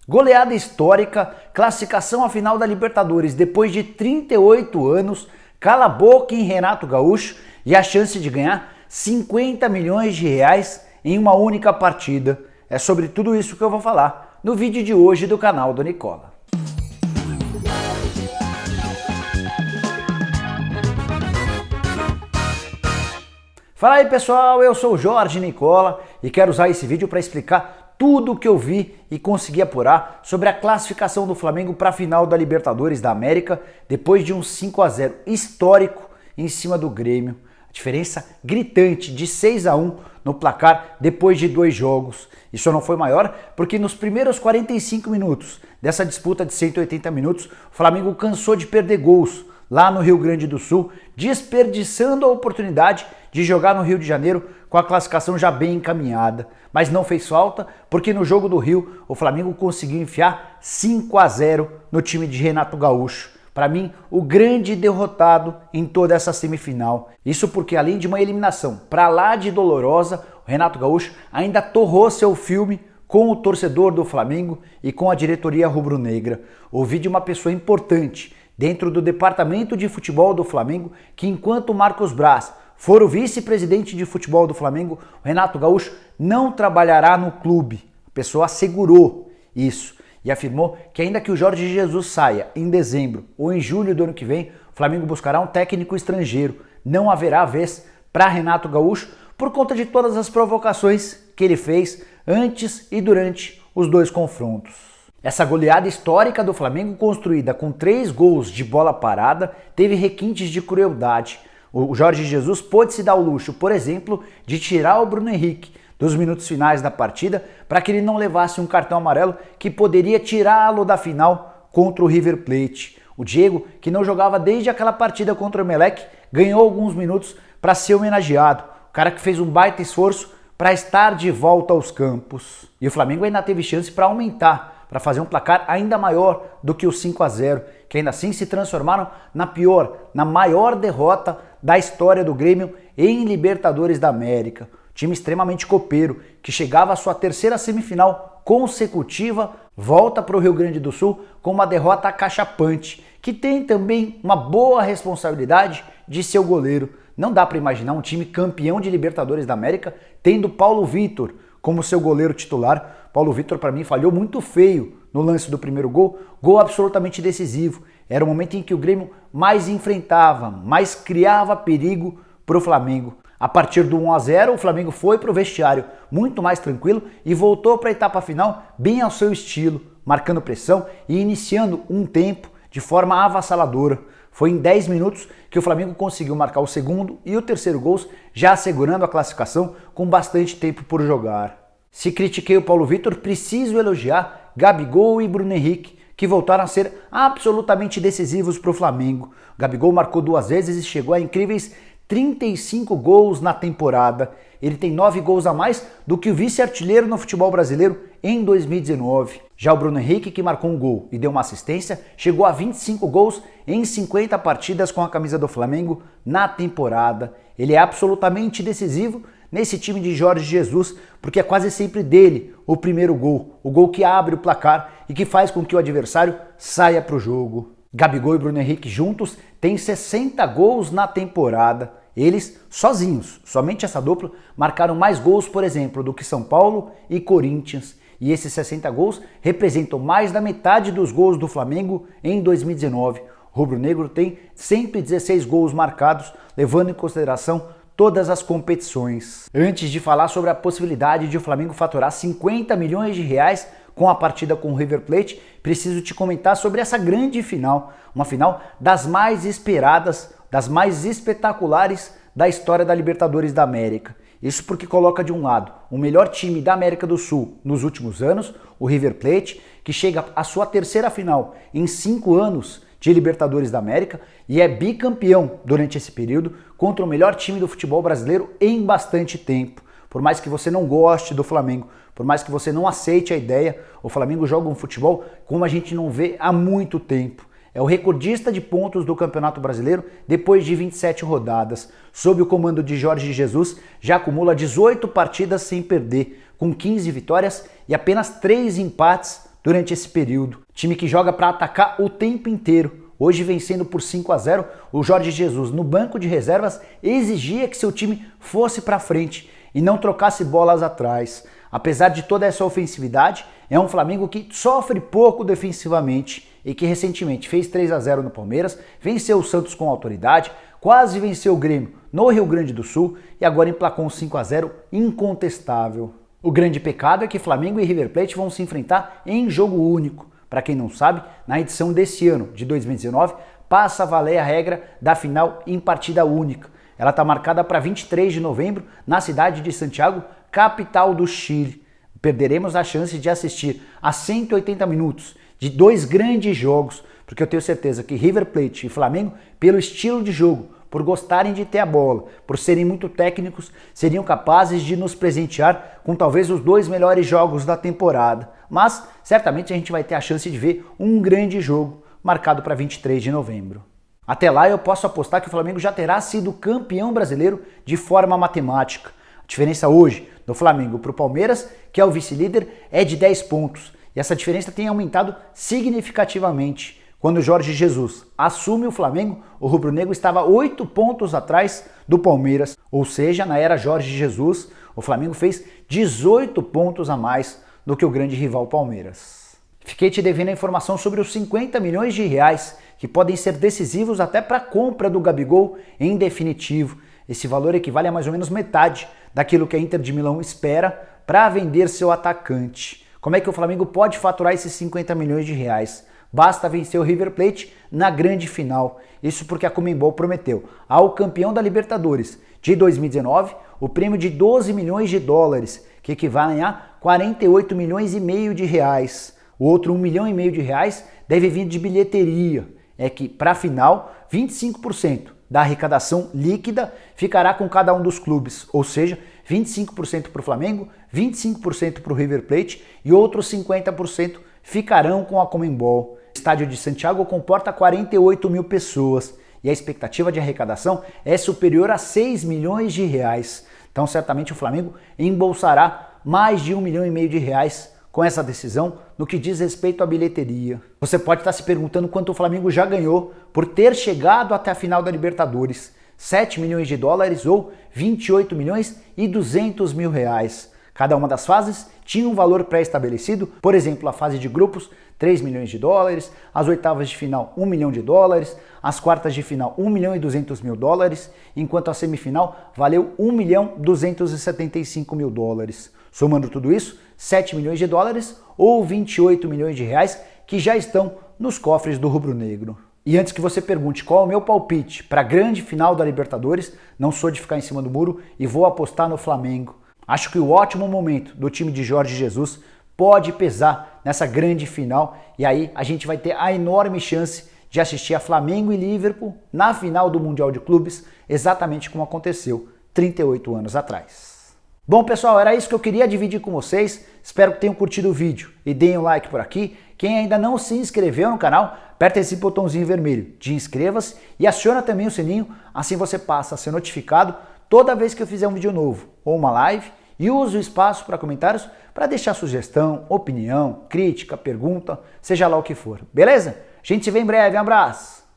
Goleada histórica, classificação à final da Libertadores depois de 38 anos, cala a boca em Renato Gaúcho e a chance de ganhar 50 milhões de reais em uma única partida. É sobre tudo isso que eu vou falar no vídeo de hoje do canal do Nicola. Fala aí pessoal, eu sou o Jorge Nicola e quero usar esse vídeo para explicar tudo o que eu vi e consegui apurar sobre a classificação do Flamengo para a final da Libertadores da América depois de um 5-0 histórico em cima do Grêmio. A diferença gritante de 6-1 no placar depois de 2 jogos. Isso não foi maior porque nos primeiros 45 minutos dessa disputa de 180 minutos, o Flamengo cansou de perder gols lá no Rio Grande do Sul, desperdiçando a oportunidade de jogar no Rio de Janeiro com a classificação já bem encaminhada. Mas não fez falta, porque no jogo do Rio, o Flamengo conseguiu enfiar 5-0 no time de Renato Gaúcho. Para mim, o grande derrotado em toda essa semifinal. Isso porque além de uma eliminação pra lá de dolorosa, o Renato Gaúcho ainda torrou seu filme com o torcedor do Flamengo e com a diretoria rubro-negra. Ouvi de uma pessoa importante dentro do departamento de futebol do Flamengo que enquanto Marcos Braz for o vice-presidente de futebol do Flamengo, o Renato Gaúcho não trabalhará no clube. A pessoa assegurou isso e afirmou que ainda que o Jorge Jesus saia em dezembro ou em julho do ano que vem, o Flamengo buscará um técnico estrangeiro. Não haverá vez para Renato Gaúcho por conta de todas as provocações que ele fez antes e durante os 2 confrontos. Essa goleada histórica do Flamengo, construída com 3 gols de bola parada, teve requintes de crueldade. O Jorge Jesus pôde se dar o luxo, por exemplo, de tirar o Bruno Henrique dos minutos finais da partida para que ele não levasse um cartão amarelo que poderia tirá-lo da final contra o River Plate. O Diego, que não jogava desde aquela partida contra o Emelec, ganhou alguns minutos para ser homenageado. O cara que fez um baita esforço para estar de volta aos campos. E o Flamengo ainda teve chance para aumentar, para fazer um placar ainda maior do que o 5-0, que ainda assim se transformaram na maior derrota da história do Grêmio em Libertadores da América. Time extremamente copeiro, que chegava à sua 3ª semifinal consecutiva, volta para o Rio Grande do Sul com uma derrota acachapante, que tem também uma boa responsabilidade de seu goleiro. Não dá para imaginar um time campeão de Libertadores da América tendo Paulo Vitor como seu goleiro titular. Paulo Vitor, para mim, falhou muito feio no lance do primeiro gol absolutamente decisivo. Era o momento em que o Grêmio mais enfrentava, mais criava perigo para o Flamengo. A partir do 1-0, o Flamengo foi para o vestiário muito mais tranquilo e voltou para a etapa final bem ao seu estilo, marcando pressão e iniciando um tempo de forma avassaladora. Foi em 10 minutos que o Flamengo conseguiu marcar o segundo e o terceiro gols, já assegurando a classificação com bastante tempo por jogar. Se critiquei o Paulo Vitor, preciso elogiar Gabigol e Bruno Henrique, que voltaram a ser absolutamente decisivos para o Flamengo. O Gabigol marcou 2 vezes e chegou a incríveis 35 gols na temporada. Ele tem 9 gols a mais do que o vice-artilheiro no futebol brasileiro em 2019. Já o Bruno Henrique, que marcou um gol e deu uma assistência, chegou a 25 gols em 50 partidas com a camisa do Flamengo na temporada. Ele é absolutamente decisivo nesse time de Jorge Jesus, porque é quase sempre dele o primeiro gol, o gol que abre o placar e que faz com que o adversário saia para o jogo. Gabigol e Bruno Henrique juntos têm 60 gols na temporada. Eles, sozinhos, somente essa dupla, marcaram mais gols, por exemplo, do que São Paulo e Corinthians. E esses 60 gols representam mais da metade dos gols do Flamengo em 2019. O rubro-negro tem 116 gols marcados, levando em consideração todas as competições. Antes de falar sobre a possibilidade de o Flamengo faturar 50 milhões de reais com a partida com o River Plate, preciso te comentar sobre essa grande final, uma final das mais esperadas, das mais espetaculares da história da Libertadores da América. Isso porque coloca de um lado o melhor time da América do Sul nos últimos anos, o River Plate, que chega à sua 3ª final em 5 anos de Libertadores da América e é bicampeão durante esse período contra o melhor time do futebol brasileiro em bastante tempo. Por mais que você não goste do Flamengo, por mais que você não aceite a ideia, o Flamengo joga um futebol como a gente não vê há muito tempo. É o recordista de pontos do Campeonato Brasileiro depois de 27 rodadas. Sob o comando de Jorge Jesus, já acumula 18 partidas sem perder, com 15 vitórias e apenas 3 empates durante esse período. Time que joga para atacar o tempo inteiro. Hoje, vencendo por 5-0, o Jorge Jesus, no banco de reservas, exigia que seu time fosse para frente e não trocasse bolas atrás. Apesar de toda essa ofensividade, é um Flamengo que sofre pouco defensivamente e que recentemente fez 3-0 no Palmeiras, venceu o Santos com autoridade, quase venceu o Grêmio no Rio Grande do Sul e agora emplacou um 5-0 incontestável. O grande pecado é que Flamengo e River Plate vão se enfrentar em jogo único. Para quem não sabe, na edição desse ano, de 2019, passa a valer a regra da final em partida única. Ela está marcada para 23 de novembro, na cidade de Santiago, capital do Chile. Perderemos a chance de assistir a 180 minutos de dois grandes jogos, porque eu tenho certeza que River Plate e Flamengo, pelo estilo de jogo, por gostarem de ter a bola, por serem muito técnicos, seriam capazes de nos presentear com talvez os dois melhores jogos da temporada. Mas certamente a gente vai ter a chance de ver um grande jogo marcado para 23 de novembro. Até lá eu posso apostar que o Flamengo já terá sido campeão brasileiro de forma matemática. A diferença hoje do Flamengo para o Palmeiras, que é o vice-líder, é de 10 pontos. E essa diferença tem aumentado significativamente. Quando o Jorge Jesus assume o Flamengo, o rubro-negro estava 8 pontos atrás do Palmeiras. Ou seja, na era Jorge Jesus, o Flamengo fez 18 pontos a mais do que o grande rival Palmeiras. Fiquei te devendo a informação sobre os 50 milhões de reais que podem ser decisivos até para a compra do Gabigol em definitivo. Esse valor equivale a mais ou menos metade daquilo que a Inter de Milão espera para vender seu atacante. Como é que o Flamengo pode faturar esses 50 milhões de reais? Basta vencer o River Plate na grande final. Isso porque a Conmebol prometeu ao campeão da Libertadores de 2019 o prêmio de 12 milhões de dólares, que equivalem a 48 milhões e meio de reais. O outro 1,5 milhão de reais deve vir de bilheteria. É que, para a final, 25% da arrecadação líquida ficará com cada um dos clubes, ou seja, 25% para o Flamengo, 25% para o River Plate e outros 50% ficarão com a Conmebol. O estádio de Santiago comporta 48 mil pessoas e a expectativa de arrecadação é superior a 6 milhões de reais. Então, certamente o Flamengo embolsará mais de 1,5 milhão de reais com essa decisão no que diz respeito à bilheteria. Você pode estar se perguntando quanto o Flamengo já ganhou por ter chegado até a final da Libertadores. 7 milhões de dólares ou 28 milhões e 200 mil reais. Cada uma das fases tinha um valor pré-estabelecido, por exemplo, a fase de grupos, 3 milhões de dólares, as oitavas de final, 1 milhão de dólares, as quartas de final, 1 milhão e 200 mil dólares, enquanto a semifinal valeu 1 milhão 275 mil dólares. Somando tudo isso, 7 milhões de dólares ou 28 milhões de reais que já estão nos cofres do rubro-negro. E antes que você pergunte qual é o meu palpite para a grande final da Libertadores, não sou de ficar em cima do muro e vou apostar no Flamengo. Acho que o ótimo momento do time de Jorge Jesus pode pesar nessa grande final e aí a gente vai ter a enorme chance de assistir a Flamengo e Liverpool na final do Mundial de Clubes, exatamente como aconteceu 38 anos atrás. Bom, pessoal, era isso que eu queria dividir com vocês. Espero que tenham curtido o vídeo e deem um like por aqui. Quem ainda não se inscreveu no canal, aperta esse botãozinho vermelho de inscreva-se e aciona também o sininho, assim você passa a ser notificado toda vez que eu fizer um vídeo novo ou uma live, e use o espaço para comentários para deixar sugestão, opinião, crítica, pergunta, seja lá o que for. Beleza? A gente se vê em breve. Um abraço!